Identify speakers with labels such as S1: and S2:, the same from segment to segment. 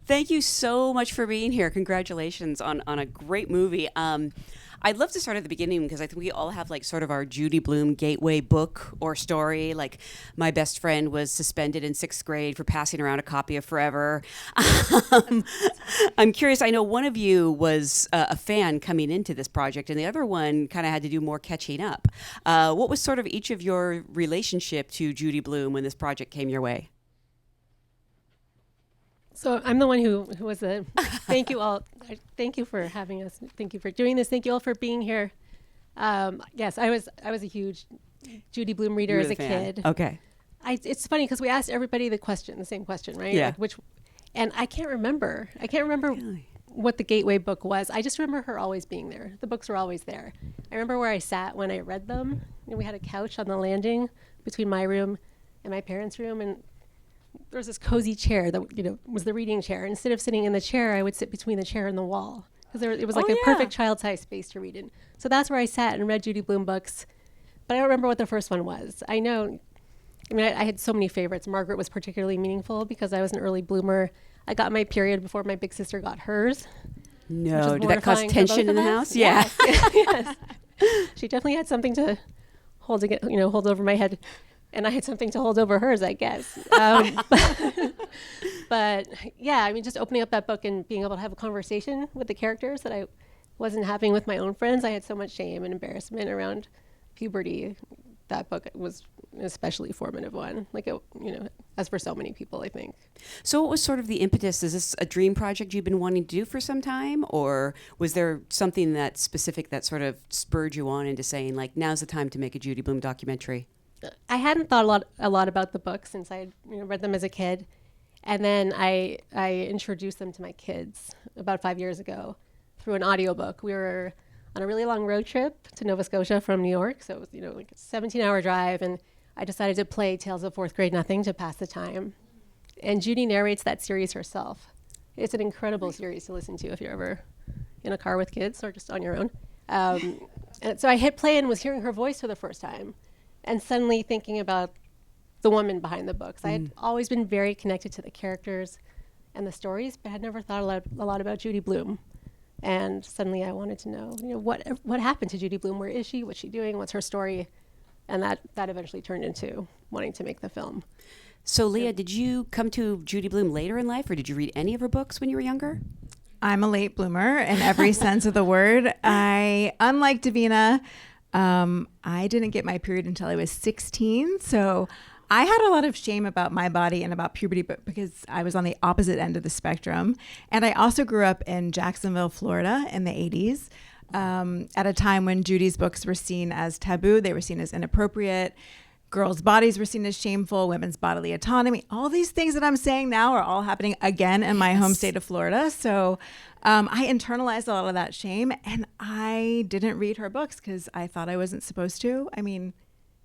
S1: Thank you so much for being here. Congratulations on a great movie. I'd love to start at the beginning because I think we all have like sort of our Judy Blume gateway book or story. Like my best friend was suspended in 6th grade for passing around a copy of Forever. I'm curious, I know one of you was a fan coming into this project and the other one kind of had to do more catching up. What was sort of each of your relationship to Judy Blume when this project came your way?
S2: So I'm the one who was a, thank you all. Thank you for having us. Thank you for doing this. Thank you all for being here. Yes, I was a huge Judy Blume reader as a kid.
S1: Okay.
S2: It's funny because we asked everybody the same question, right?
S1: Yeah.
S2: Like and I can't remember.
S1: Really?
S2: What the gateway book was. I just remember her always being there. The books were always there. I remember where I sat when I read them. And we had a couch on the landing between my room and my parents' room, and there was this cozy chair that was the reading chair. Instead of sitting in the chair, I would sit between the chair and the wall because it was like a perfect child-sized space to read in. So that's where I sat and read Judy Blume books. But I don't remember what the first one was. I had so many favorites. Margaret was particularly meaningful because I was an early bloomer. I got my period before my big sister got hers.
S1: No, did that cause tension in the house? Yeah.
S2: Yes. She definitely had something to hold over my head. And I had something to hold over hers, I guess. But yeah, just opening up that book and being able to have a conversation with the characters that I wasn't having with my own friends. I had so much shame and embarrassment around puberty. That book was an especially formative one, as for so many people, I think.
S1: So what was sort of the impetus? Is this a dream project you've been wanting to do for some time? Or was there something that specific that sort of spurred you on into saying, like, now's the time to make a Judy Blume documentary?
S2: I hadn't thought a lot about the books since I had read them as a kid, and then I introduced them to my kids about 5 years ago through an audiobook. We were on a really long road trip to Nova Scotia from New York, so it was like a 17-hour drive, and I decided to play Tales of Fourth Grade Nothing to pass the time. And Judy narrates that series herself. It's an incredible series to listen to if you're ever in a car with kids or just on your own. And so I hit play and was hearing her voice for the first time. And suddenly thinking about the woman behind the books. I had always been very connected to the characters and the stories, but had never thought a lot about Judy Blume. And suddenly I wanted to know, what happened to Judy Blume? Where is she? What's she doing? What's her story? And that eventually turned into wanting to make the film.
S1: So Leah, did you come to Judy Blume later in life, or did you read any of her books when you were younger?
S3: I'm a late bloomer in every sense of the word. Unlike Davina, I didn't get my period until I was 16. So I had a lot of shame about my body and about puberty, but because I was on the opposite end of the spectrum. And I also grew up in Jacksonville, Florida in the 80s, at a time when Judy's books were seen as taboo. They were seen as inappropriate. Girls' bodies were seen as shameful, women's bodily autonomy. All these things that I'm saying now are all happening again in my home state of Florida. So I internalized a lot of that shame, and I didn't read her books because I thought I wasn't supposed to.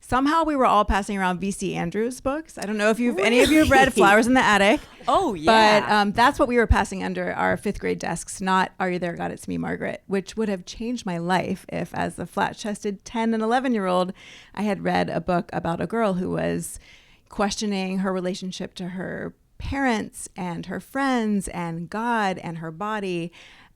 S3: Somehow we were all passing around V.C. Andrews books. I don't know if any of you have read Flowers in the Attic.
S1: Oh, yeah.
S3: But that's what we were passing under our 5th grade desks, not Are You There, God, It's Me, Margaret, which would have changed my life if, as a flat-chested 10 and 11-year-old, I had read a book about a girl who was questioning her relationship to her parents and her friends and God and her body.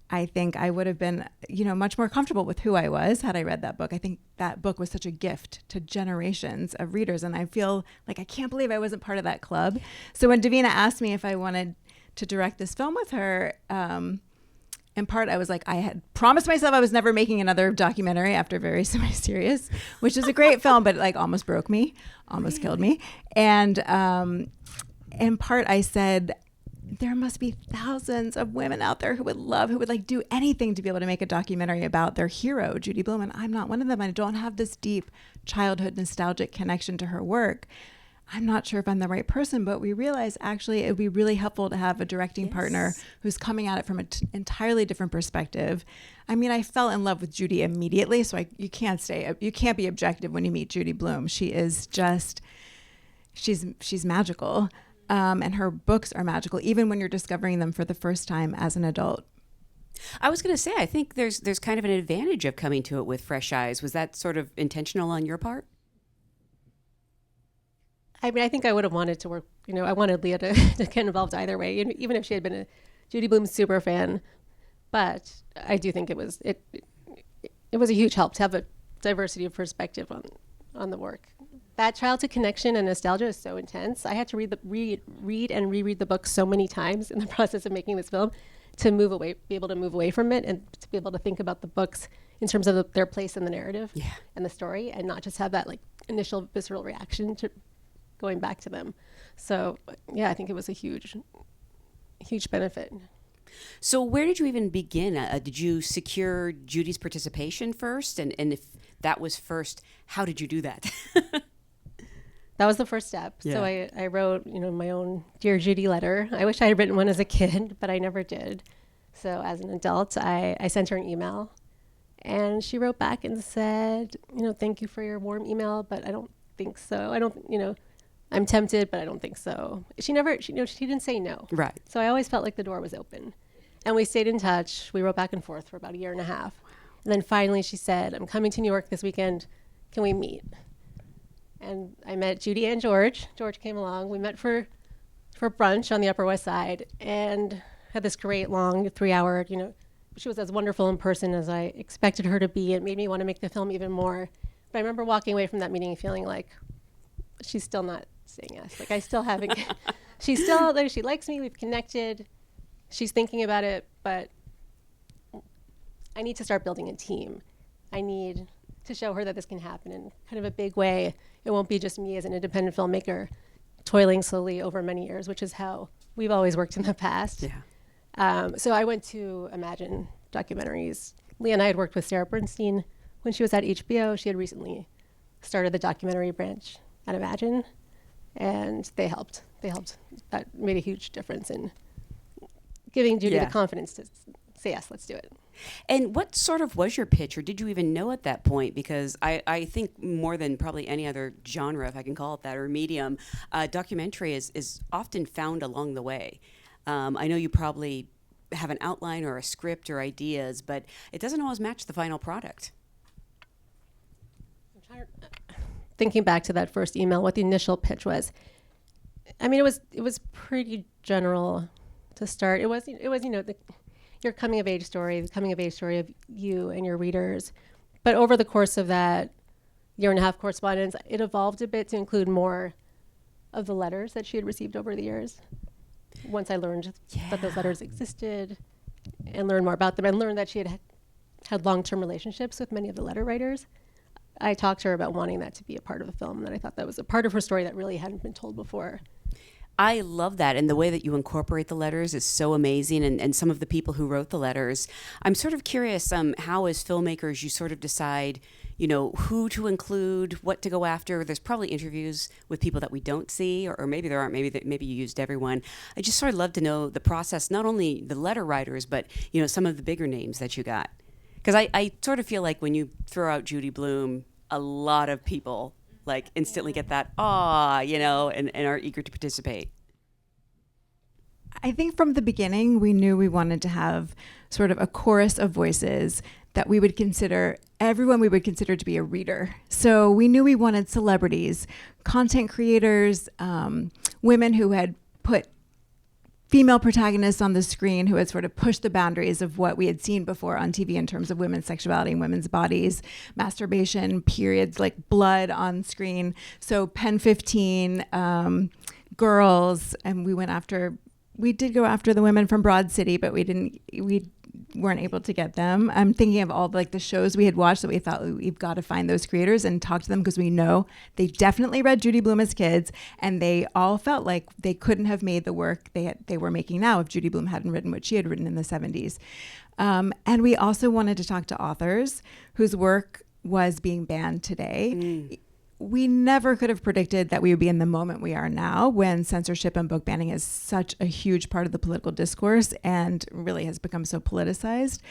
S3: I think I would have been, much more comfortable with who I was had I read that book. I think that book was such a gift to generations of readers. And I feel like I can't believe I wasn't part of that club. So when Davina asked me if I wanted to direct this film with her, in part, I was like, I had promised myself I was never making another documentary after Very Semi-Serious, which is a great film, but almost broke me, almost killed me. And in part, I said, there must be thousands of women out there who would do anything to be able to make a documentary about their hero, Judy Blume. And I'm not one of them. I don't have this deep childhood nostalgic connection to her work. I'm not sure if I'm the right person, but we realized actually it would be really helpful to have a directing partner who's coming at it from an entirely different perspective. I fell in love with Judy immediately, so you can't be objective when you meet Judy Blume. She is just, she's magical. And her books are magical, even when you're discovering them for the first time as an adult.
S1: I was going to say, I think there's kind of an advantage of coming to it with fresh eyes. Was that sort of intentional on your part?
S2: I think I would have wanted to work, I wanted Leah to get involved either way, even if she had been Judy Blume's super fan, but I do think it was a huge help to have a diversity of perspective on the work. That childhood connection and nostalgia is so intense. I had to read and reread the book so many times in the process of making this film to be able to move away from it and to be able to think about the books in terms of their place in the narrative and the story, and not just have that like initial visceral reaction to going back to them. So yeah, I think it was a huge benefit.
S1: So where did you even begin? Did you secure Judy's participation first? And if that was first, how did you do that?
S2: That was the first step.
S1: Yeah.
S2: So I wrote, my own Dear Judy letter. I wish I had written one as a kid, but I never did. So as an adult, I sent her an email, and she wrote back and said, thank you for your warm email, but I don't think so. I'm tempted, but I don't think so. She didn't say no.
S1: Right.
S2: So I always felt like the door was open. And we stayed in touch. We wrote back and forth for about a year and a half. And then finally she said, I'm coming to New York this weekend. Can we meet? And I met Judy and George. George came along. We met for brunch on the Upper West Side and had this great long 3-hour, she was as wonderful in person as I expected her to be. It made me want to make the film even more. But I remember walking away from that meeting feeling like she's still not saying yes. Like I still haven't, she's still there. She likes me. We've connected. She's thinking about it, but I need to start building a team. I need to show her that this can happen in kind of a big way. It won't be just me as an independent filmmaker toiling slowly over many years, which is how we've always worked in the past.
S1: Yeah.
S2: So I went to Imagine Documentaries. Leah and I had worked with Sarah Bernstein when she was at HBO. She had recently started the documentary branch at Imagine, and they helped. That made a huge difference in giving Judy the confidence to say, yes, let's do it.
S1: And what sort of was your pitch, or did you even know at that point? Because I think more than probably any other genre, if I can call it that, or medium, documentary is often found along the way. I know you probably have an outline or a script or ideas, but it doesn't always match the final product.
S2: Thinking back to that first email, what the initial pitch was, I mean, it was pretty general to start. It was your coming of age story, the coming of age story of you and your readers. But over the course of that year and a half correspondence, it evolved a bit to include more of the letters that she had received over the years. Once I learned that those letters existed and learned more about them, and learned that she had long-term relationships with many of the letter writers, I talked to her about wanting that to be a part of the film, and I thought that was a part of her story that really hadn't been told before.
S1: I love that, and the way that you incorporate the letters is so amazing, and some of the people who wrote the letters. I'm sort of curious how as filmmakers you sort of decide, who to include, what to go after. There's probably interviews with people that we don't see, or maybe there aren't, maybe you used everyone. I just sort of love to know the process, not only the letter writers, but some of the bigger names that you got. Because I sort of feel like when you throw out Judy Blume, a lot of people like instantly get that, and are eager to participate.
S3: I think from the beginning, we knew we wanted to have sort of a chorus of voices that we would consider, everyone we would consider to be a reader. So we knew we wanted celebrities, content creators, women who had put female protagonists on the screen, who had sort of pushed the boundaries of what we had seen before on TV in terms of women's sexuality and women's bodies, masturbation, periods, like blood on screen. So Pen 15, girls, and we did go after the women from Broad City, but we weren't able to get them. I'm thinking of all the shows we had watched that we thought we've got to find those creators and talk to them, because we know they definitely read Judy Blume as kids, and they all felt like they couldn't have made the work they were making now if Judy Blume hadn't written what she had written in the 70s. And we also wanted to talk to authors whose work was being banned today. We never could have predicted that we would be in the moment we are now, when censorship and book banning is such a huge part of the political discourse and really has become so politicized.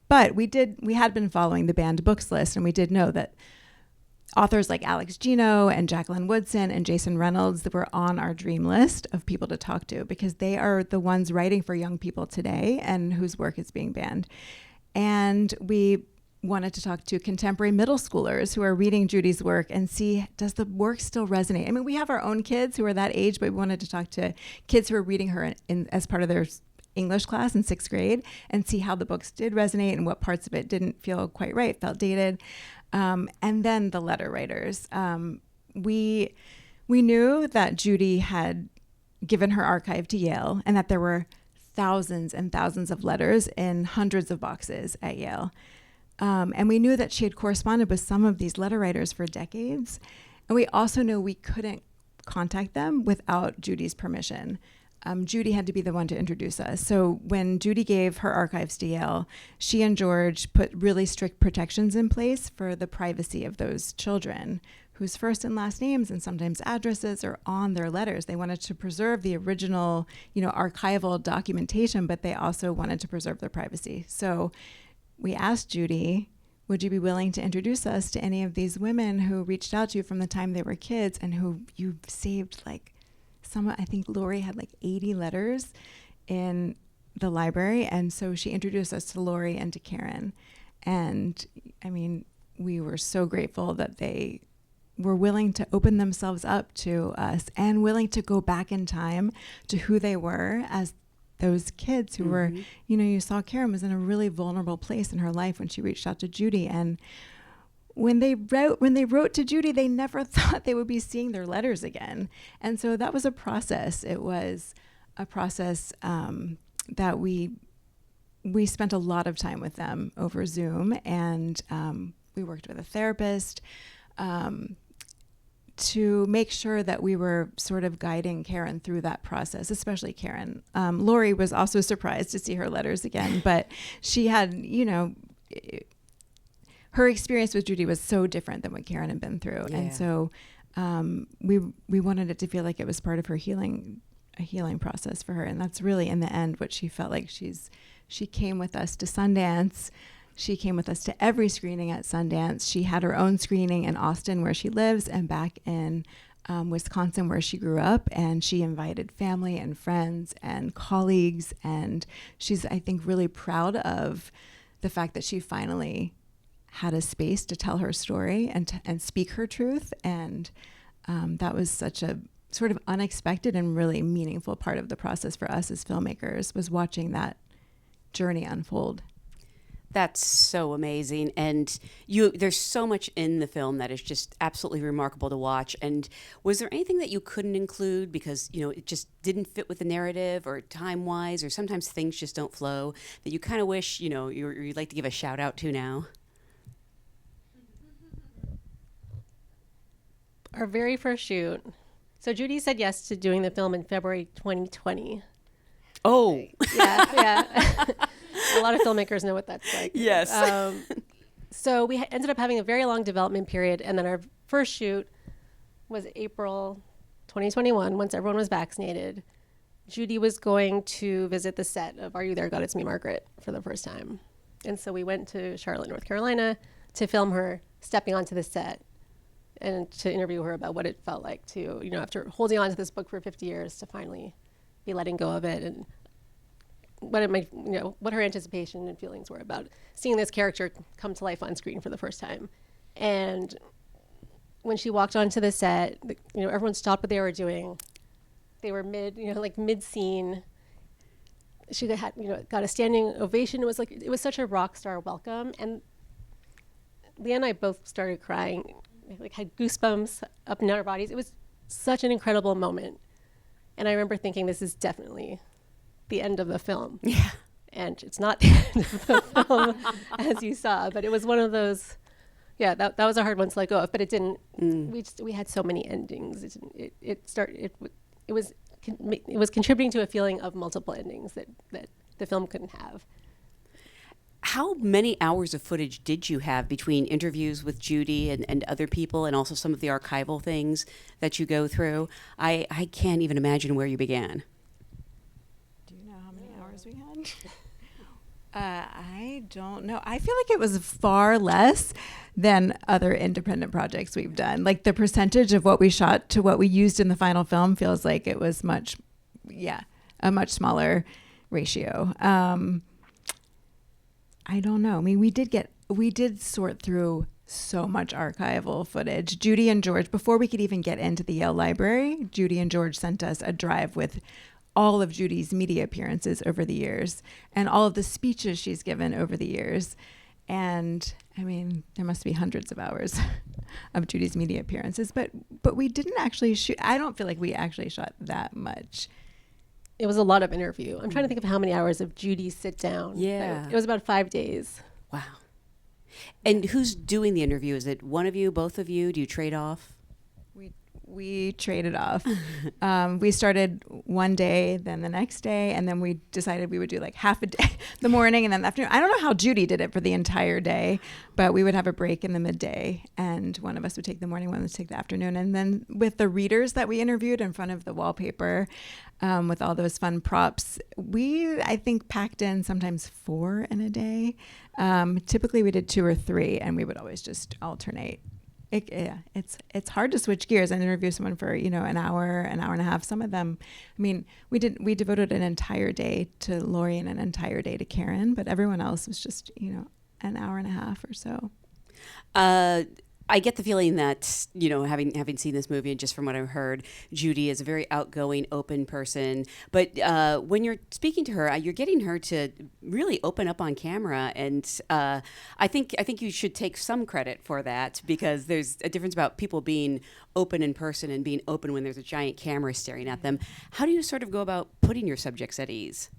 S3: But we had been following the banned books list, and we did know that authors like Alex Gino and Jacqueline Woodson and Jason Reynolds that were on our dream list of people to talk to, because they are the ones writing for young people today and whose work is being banned. And we wanted to talk to contemporary middle schoolers who are reading Judy's work and see, does the work still resonate? I mean, we have our own kids who are that age, but we wanted to talk to kids who are reading her as part of their English class in 6th grade and see how the books did resonate and what parts of it didn't feel quite right, felt dated. And then the letter writers. We knew that Judy had given her archive to Yale and that there were thousands and thousands of letters in hundreds of boxes at Yale. And we knew that she had corresponded with some of these letter writers for decades. And we also knew we couldn't contact them without Judy's permission. Judy had to be the one to introduce us. So when Judy gave her archives to Yale, she and George put really strict protections in place for the privacy of those children whose first and last names and sometimes addresses are on their letters. They wanted to preserve the original, archival documentation, but they also wanted to preserve their privacy. So we asked Judy, would you be willing to introduce us to any of these women who reached out to you from the time they were kids and who you've saved I think Lori had 80 letters in the library. And so she introduced us to Lori and to Karen. And I mean, we were so grateful that they were willing to open themselves up to us and willing to go back in time to who they were as those kids who were, you saw Karen was in a really vulnerable place in her life when she reached out to Judy. And when they wrote to Judy, they never thought they would be seeing their letters again. And so that was a process. It was a process that we spent a lot of time with them over Zoom, and we worked with a therapist to make sure that we were sort of guiding Karen through that process, especially Karen. Lori was also surprised to see her letters again, but she had, her experience with Judy was so different than what Karen had been through. Yeah. And so we wanted it to feel like it was part of her a healing process for her. And that's really in the end what she felt like. She came with us to Sundance. She came with us to every screening at Sundance. She had her own screening in Austin where she lives and back in Wisconsin where she grew up. And she invited family and friends and colleagues. And she's, I think, really proud of the fact that she finally had a space to tell her story and speak her truth. And that was such a sort of unexpected and really meaningful part of the process for us as filmmakers, was watching that journey unfold.
S1: That's so amazing. And there's so much in the film that is just absolutely remarkable to watch. And was there anything that you couldn't include because, it just didn't fit with the narrative or time-wise, or sometimes things just don't flow, that you kind of wish, you'd like to give a shout out to now?
S2: Our very first shoot. So Judy said yes to doing the film in February 2020.
S1: Oh.
S2: Yeah. A lot of filmmakers know what that's like.
S1: Yes.
S2: So we ended up having a very long development period, and then our first shoot was April 2021, once everyone was vaccinated. Judy was going to visit the set of Are You There, God, It's Me, Margaret for the first time. And so we went to Charlotte, North Carolina to film her stepping onto the set and to interview her about what it felt like to, after holding on to this book for 50 years, to finally be letting go of it, and what her anticipation and feelings were about seeing this character come to life on screen for the first time. And when she walked onto the set, everyone stopped what they were doing. They were mid-scene. She got a standing ovation. It was such a rock star welcome. And Leah and I both started crying, had goosebumps up and down our bodies. It was such an incredible moment. And I remember thinking, this is definitely the end of the film.
S1: Yeah.
S2: And it's not the end of the film, as you saw, but it was one of those, that was a hard one to let go of, but it didn't, we had so many endings. It was contributing to a feeling of multiple endings that the film couldn't have.
S1: How many hours of footage did you have between interviews with Judy and other people, and also some of the archival things that you go through? I can't even imagine where you began.
S3: Do you know how many hours we had? I don't know. I feel like it was far less than other independent projects we've done. Like the percentage of what we shot to what we used in the final film feels like it was a much smaller ratio. I don't know. I mean, we did sort through so much archival footage. Judy and George, before we could even get into the Yale Library, Judy and George sent us a drive with all of Judy's media appearances over the years and all of the speeches she's given over the years. And I mean, there must be hundreds of hours of Judy's media appearances, but we didn't actually shoot. I don't feel like we actually shot that much.
S2: It was a lot of interview. I'm trying to think of how many hours of Judy sit down.
S1: Yeah.
S2: It was about 5 days.
S1: Wow. And who's doing the interview? Is it one of you, both of you? Do you trade off?
S3: We traded off. We started one day, then the next day, and then we decided we would do like half a day, the morning and then the afternoon. I don't know how Judy did it for the entire day, but we would have a break in the midday, and one of us would take the morning, one would take the afternoon. And then with the readers that we interviewed in front of the wallpaper, with all those fun props, I think, packed in sometimes 4 in a day. Typically we did 2 or 3, and we would always just alternate. It's hard to switch gears and interview someone for, an hour and a half. Some of them, I mean, we devoted an entire day to Lori and an entire day to Karen, but everyone else was just, an hour and a half or so.
S1: I get the feeling that, having seen this movie and just from what I've heard, Judy is a very outgoing, open person. But when you're speaking to her, you're getting her to really open up on camera. And I think you should take some credit for that, because there's a difference about people being open in person and being open when there's a giant camera staring at them. How do you sort of go about putting your subjects at ease?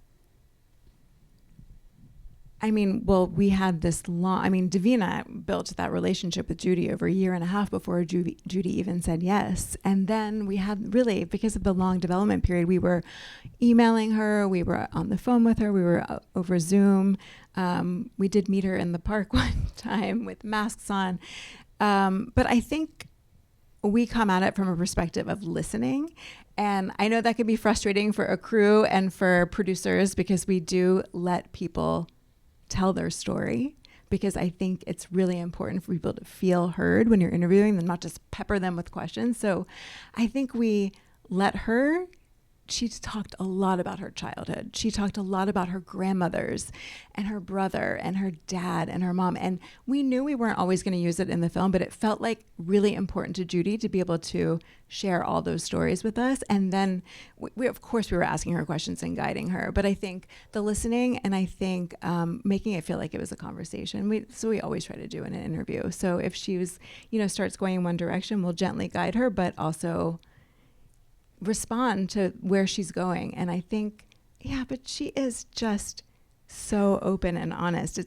S3: I mean, well, we had Davina built that relationship with Judy over 1.5 years before Judy even said yes. And then we had, really, because of the long development period, we were emailing her, we were on the phone with her, we were over Zoom. We did meet her in the park one time with masks on. But I think we come at it from a perspective of listening. And I know that can be frustrating for a crew and for producers, because we do let people tell their story, because I think it's really important for people to feel heard when you're interviewing them, not just pepper them with questions. So I think we let her. She talked a lot about her childhood. She talked a lot about her grandmothers and her brother and her dad and her mom. And we knew we weren't always going to use it in the film, but it felt like really important to Judy to be able to share all those stories with us. And then we of course, we were asking her questions and guiding her. But I think the listening, and I think making it feel like it was a conversation. We always try to do in an interview. So if she was, starts going in one direction, we'll gently guide her, but also respond to where she's going. And I think, but she is just so open and honest.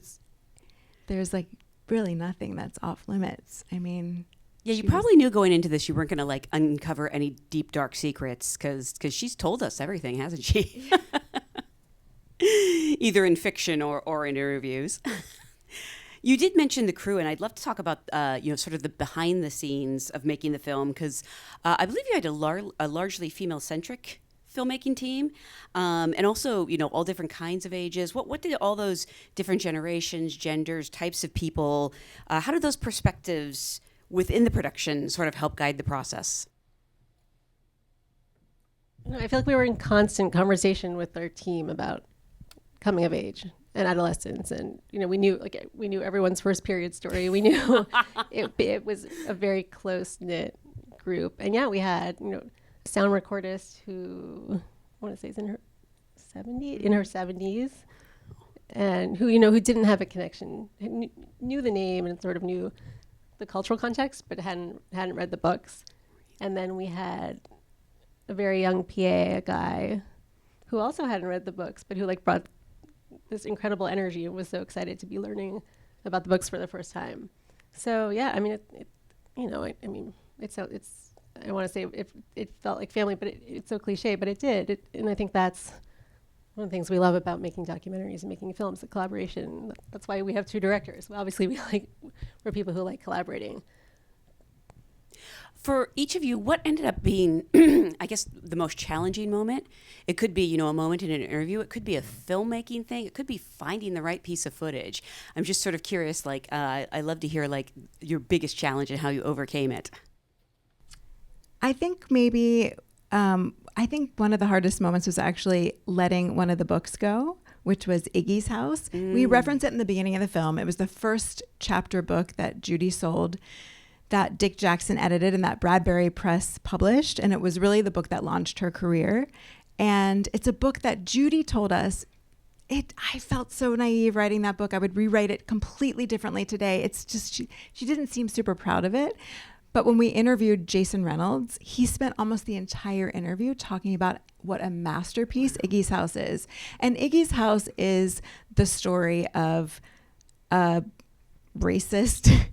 S3: There's like really nothing that's off limits. I mean,
S1: you probably knew going into this you weren't going to like uncover any deep dark secrets, because she's told us everything, hasn't she? Either in fiction or in interviews. You did mention the crew, and I'd love to talk about, sort of the behind the scenes of making the film, because I believe you had a largely female-centric filmmaking team, and also, all different kinds of ages. What did all those different generations, genders, types of people, how did those perspectives within the production sort of help guide the process?
S2: I feel like we were in constant conversation with our team about coming of age and adolescence, and we knew everyone's first period story. We knew it was a very close knit group, and we had a sound recordist who I want to say is in her 70s, and who didn't have a connection, knew the name and sort of knew the cultural context, but hadn't read the books. And then we had a very young PA, a guy who also hadn't read the books, but who brought this incredible energy and was so excited to be learning about the books for the first time. So I mean, it's I want to say it felt like family, but it's so cliche, but it did. And I think that's one of the things we love about making documentaries and making films, the collaboration. That's why we have 2 directors. Obviously, we're people who like collaborating.
S1: For each of you, what ended up being, I guess, the most challenging moment? It could be, a moment in an interview. It could be a filmmaking thing. It could be finding the right piece of footage. I'm just sort of curious, I love to hear, your biggest challenge and how you overcame it.
S3: I think one of the hardest moments was actually letting one of the books go, which was Iggy's House. We reference it in the beginning of the film. It was the first chapter book that Judy sold, that Dick Jackson edited and that Bradbury Press published. And it was really the book that launched her career. And it's a book that Judy told us, I felt so naive writing that book. I would rewrite it completely differently today. It's just, she didn't seem super proud of it. But when we interviewed Jason Reynolds, he spent almost the entire interview talking about what a masterpiece Iggy's House is. And Iggy's House is the story of a racist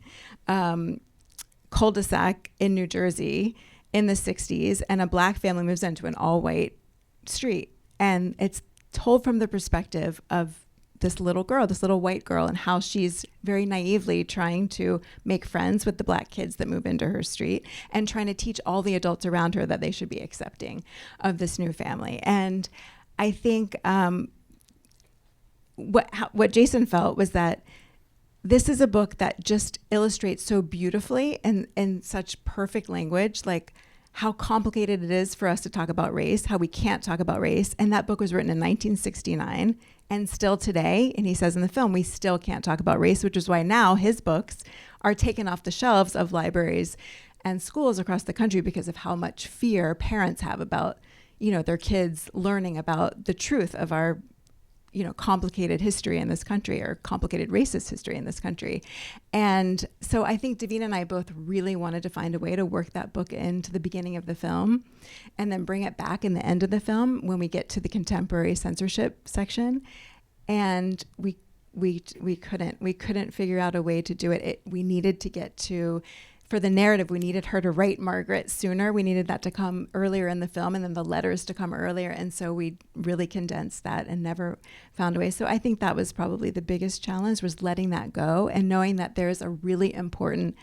S3: cul-de-sac in New Jersey in the 60s, and a black family moves into an all-white street. And it's told from the perspective of this little girl, this little white girl, and how she's very naively trying to make friends with the black kids that move into her street and trying to teach all the adults around her that they should be accepting of this new family. And I think what Jason felt was that this is a book that just illustrates so beautifully and in such perfect language, like how complicated it is for us to talk about race, how we can't talk about race. And that book was written in 1969. And still today, and he says in the film, we still can't talk about race, which is why now his books are taken off the shelves of libraries and schools across the country because of how much fear parents have about, their kids learning about the truth of our, complicated history in this country, or complicated racist history in this country. And so I think Davina and I both really wanted to find a way to work that book into the beginning of the film and then bring it back in the end of the film when we get to the contemporary censorship section. And we couldn't figure out a way to do it. We needed to get to, for the narrative, we needed her to write Margaret sooner. We needed that to come earlier in the film, and then the letters to come earlier. And so we really condensed that and never found a way. So I think that was probably the biggest challenge, was letting that go and knowing that there's a really important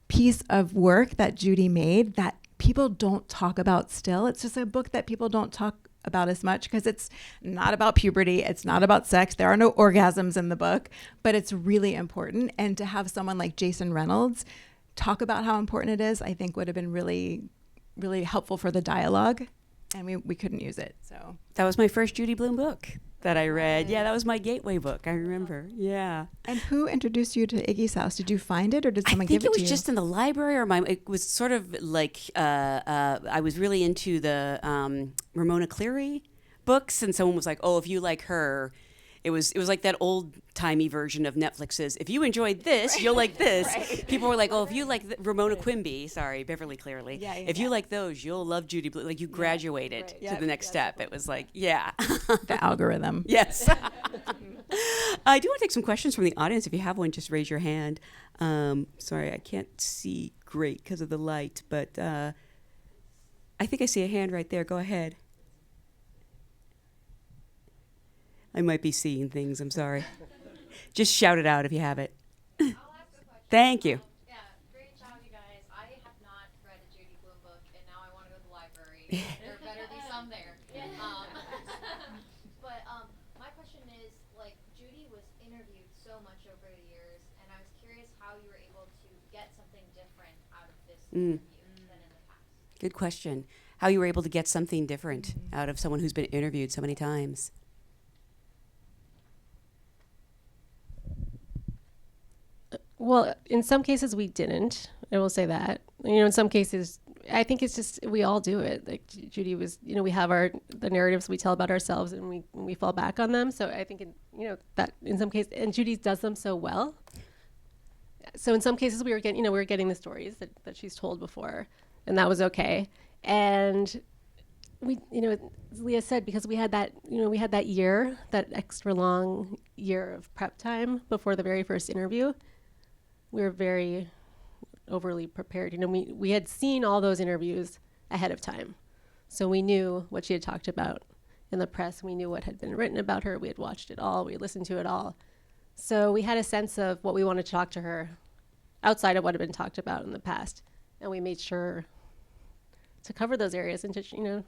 S3: piece of work that Judy made that people don't talk about still. It's just a book that people don't talk about as much because it's not about puberty. It's not about sex. There are no orgasms in the book, but it's really important. And to have someone like Jason Reynolds talk about how important it is, I think would have been really, really helpful for the dialogue, and we couldn't use it. So
S1: that was my first Judy Blume book that I read. Yeah, that was my gateway book. I remember. Yeah.
S3: And who introduced you to Iggy's House? Did you find it, or did someone give it to you?
S1: I think it was just in the library, or it was sort of like I was really into the Ramona Cleary books, and someone was like, "Oh, if you like her." It was like that old-timey version of Netflix's, if you enjoyed this, you'll like this. Right. People were like, oh, if you like Ramona Quimby, Beverly Clearly, if you like those, you'll love Judy Blume. Like, you graduated to the next step. It was like,
S3: the algorithm.
S1: Yes. I do want to take some questions from the audience. If you have one, just raise your hand. Sorry, I can't see great because of the light, but I think I see a hand right there. Go ahead. I might be seeing things. I'm sorry. Just shout it out if you have it.
S4: I'll ask a question.
S1: Thank you.
S4: Yeah, great job, you guys. I have not read a Judy Blume book, and now I want to go to the library. There better be some there. But my question is, Judy was interviewed so much over the years, and I was curious how you were able to get something different out of this interview than in the past.
S1: Good question. How you were able to get something different out of someone who's been interviewed so many times.
S2: Well, in some cases we didn't. I will say that. In some cases, I think it's just we all do it. Like Judy was, we have the narratives we tell about ourselves, and we fall back on them. So I think that in some cases, and Judy does them so well. So in some cases we were getting the stories that she's told before, and that was okay. And we, as Leah said, because we had that year, that extra long year of prep time before the very first interview. We were very overly prepared. We had seen all those interviews ahead of time. So we knew what she had talked about in the press. We knew what had been written about her. We had watched it all. We had listened to it all. So we had a sense of what we wanted to talk to her outside of what had been talked about in the past. And we made sure to cover those areas. And to,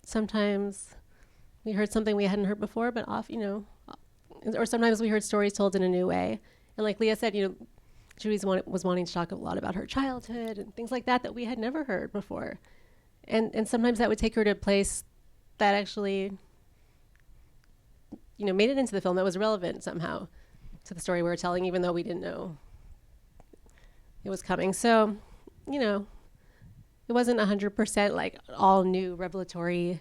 S2: sometimes we heard something we hadn't heard before, but or sometimes we heard stories told in a new way. And like Leah said, Judy was wanting to talk a lot about her childhood and things like that we had never heard before. And sometimes that would take her to a place that actually, made it into the film, that was relevant somehow to the story we were telling, even though we didn't know it was coming. So, it wasn't 100% like all new revelatory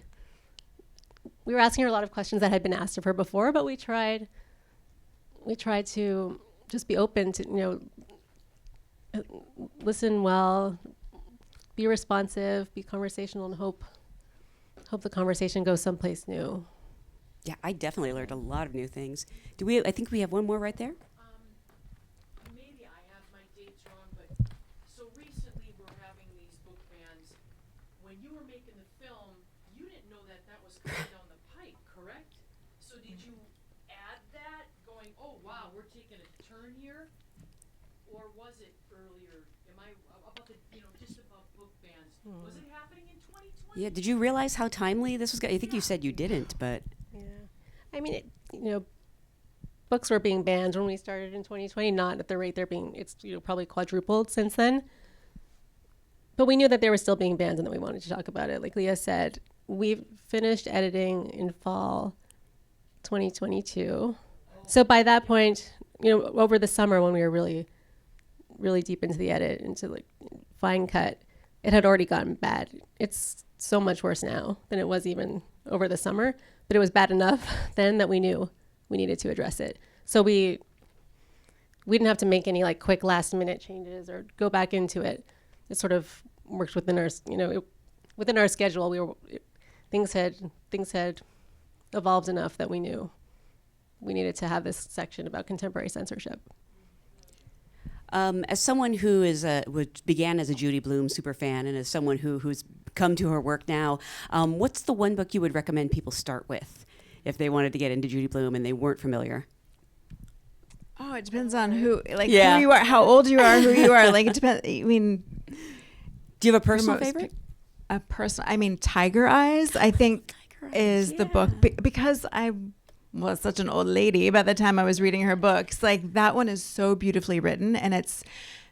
S2: we were asking her a lot of questions that had been asked of her before, but we tried to just be open to, listen well, be responsive, be conversational, and hope the conversation goes someplace new.
S1: Yeah, I definitely learned a lot of new things. I think we have one more right there.
S5: Maybe I have my dates wrong, but so recently we're having these book bans. When you were making the film, you didn't know that was coming down the pike, correct? So did you add that, going, oh wow, we're taking a turn here, or was it earlier? Am I about the just about book bans? Was it happening in 2020?
S1: Yeah, did you realize how timely this was? I think you said you didn't, but
S2: I mean, books were being banned when we started in 2020, not at the rate they're being, it's probably quadrupled since then. But we knew that they were still being banned and that we wanted to talk about it. Like Leah said, we finished editing in fall 2022. So by that point, over the summer when we were really, really deep into the edit, into like fine cut, it had already gotten bad. It's so much worse now than it was even over the summer. But it was bad enough then that we knew we needed to address it. So we didn't have to make any like quick last minute changes or go back into it. It sort of worked within our, within our schedule. Things had evolved enough that we knew we needed to have this section about contemporary censorship.
S1: As someone who began as a Judy Blume super fan, and as someone who's come to her work now, what's the one book you would recommend people start with if they wanted to get into Judy Blume and they weren't familiar?
S3: Oh, it depends on who you are, how old you are, who you are. Like, it depends. I mean,
S1: do you have a personal favorite?
S3: Tiger Eyes, I think, is the book because I was such an old lady by the time I was reading her books. Like, that one is so beautifully written, and it's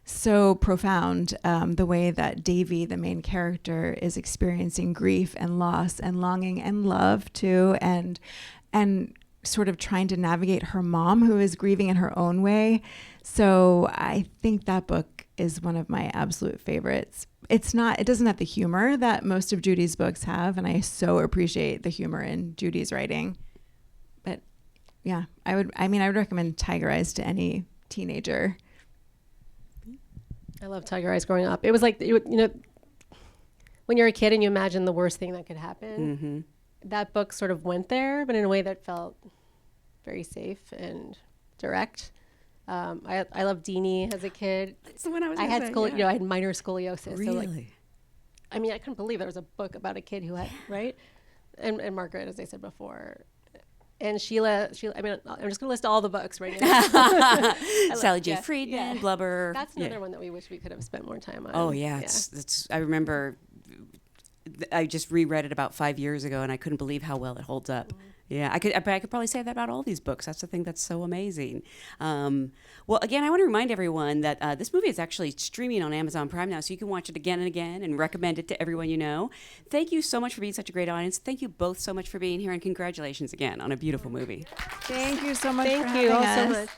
S3: so profound, the way that Davy, the main character, is experiencing grief and loss and longing and love too, and sort of trying to navigate her mom, who is grieving in her own way. So I think that book is one of my absolute favorites. It doesn't have the humor that most of Judy's books have, and I so appreciate the humor in Judy's writing. But yeah, I would recommend Tiger Eyes to any teenager.
S2: I love Tiger Eyes growing up. It was like, when you're a kid and you imagine the worst thing that could happen, that book sort of went there, but in a way that felt very safe and direct. I loved Deanie as a kid.
S1: That's the one I
S2: had I had minor scoliosis.
S1: Really?
S2: So I couldn't believe there was a book about a kid who had, right? And Margaret, as I said before. And Sheila, I'm just going to list all the books right now.
S1: Sally J. Friedman, Blubber.
S2: That's another one that we wish we could have spent more time on.
S1: Oh, yeah. It's I remember I just reread it about 5 years ago, and I couldn't believe how well it holds up. Yeah, I could probably say that about all these books. That's the thing that's so amazing. Well, again, I want to remind everyone that this movie is actually streaming on Amazon Prime now, so you can watch it again and again and recommend it to everyone you know. Thank you so much for being such a great audience. Thank you both so much for being here, and congratulations again on a beautiful movie.
S3: Thank you so much for having us.
S2: Thank you all so much.